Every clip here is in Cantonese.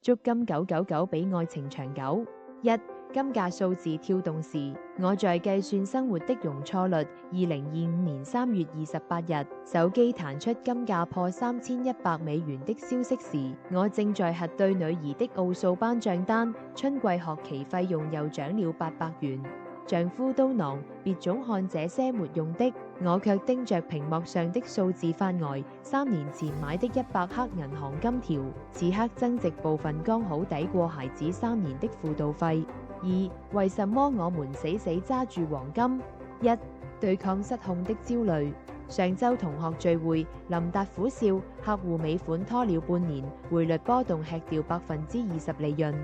足金999比愛情長久。1. 金價數字跳動時，我在計算生活的容錯率。2025年3月28日，手機彈出金價破$3100的消息時，我正在核對女兒的奧數頒賬單，春季學期費用又漲了800元。丈夫都囊，別總看這些沒用的，我卻盯着屏幕上的數字發呆。3年前買的100克銀行金條，此刻增值部分剛好抵過孩子3年的輔導費。2. 為什麼我們死死揸住黃金？1. 對抗失控的焦慮。上週同學聚會，林達苦笑，客戶尾款拖了半年，匯率波動吃掉20%利潤。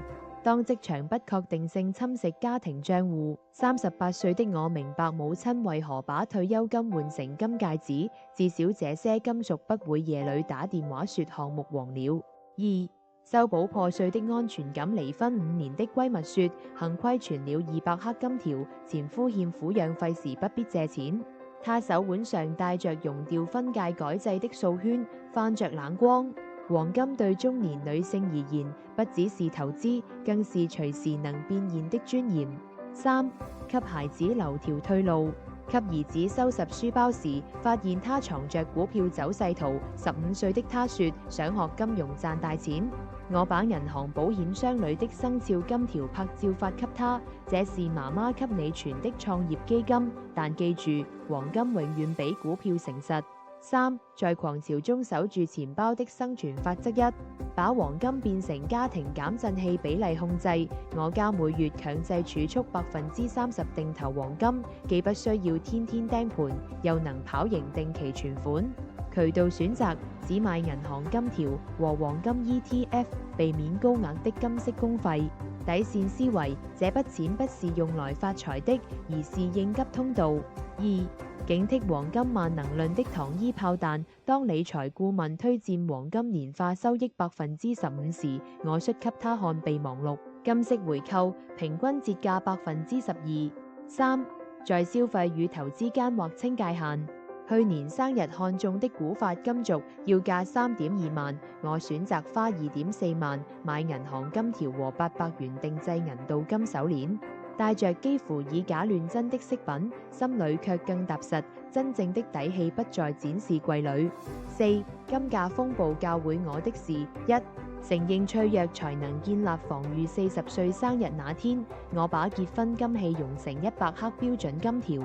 當職場不確定性侵蝕家庭賬戶，38歲的我明白母親為何把退休金換成金戒指，至少這些金屬不會夜裏打電話說項目黃了。2. 修補破碎的安全感。離婚5年的閨蜜說，幸虧存了200克金條，前夫欠撫養費時不必借錢。她手腕上戴着熔掉分界改制的素圈，泛着冷光。黃金對中年女性而言，不只是投資，更是隨時能變現的尊嚴。3. 給孩子留條退路。給兒子收拾書包時，發現他藏着股票走勢圖。15歲的他說，想學金融賺大錢。我把銀行保險箱裏的生肖金條拍照發給他，這是媽媽給你存的創業基金，但記住，黃金永遠比股票誠實。3. 在狂潮中守住錢包的生存法則。1. 把黃金變成家庭減震器比例控制。我家每月強制儲蓄30%定投黃金，既不需要天天盯盤，又能跑贏定期存款。渠道選擇只買銀行金條和黃金 ETF， 避免高額的金色公費。底線思維，這筆錢不是用來發財的，而是應急通道。2. 警惕黃金萬能論的糖衣炮彈。當理財顧問推薦黃金年化收益15%時，我率給他看備忘錄，金色回購平均折價12%。3. 在消費與投資間劃清界限。去年生日看中的古法金軸要價3.2萬，我選擇花2.4萬買銀行金條和800元定制銀鍍金手鏈，帶着幾乎以假亂真的飾品，心裏卻更踏實。真正的底氣不在展示櫃裏。4. 金價風暴教會我的事。1. 承認脆弱才能建立防禦。40歲生日那天，我把結婚金器熔成100克標準金條。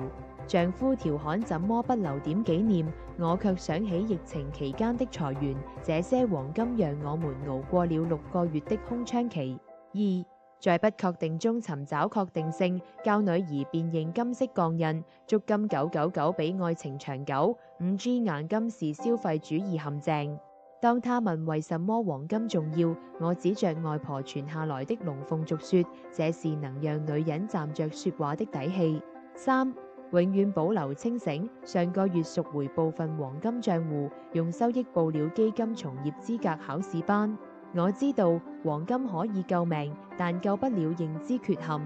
丈夫調侃怎麼不留點紀念，我卻想起疫情期間的裁員，這些黃金讓我們熬過了6個月的空窗期。2. 在不確定中尋找確定性，教女兒辨認金色鋼印。足金999比愛情長久。5G 硬金是消費主義陷阱。當他問為什麼黃金重要，我指着外婆傳下來的龍鳳續說，這是能讓女人站着說話的底氣。3. 永遠保留清醒。上個月贖回部分黃金賬戶，用收益報了基金從業資格考試班。我知道黃金可以救命，但救不了認知缺陷。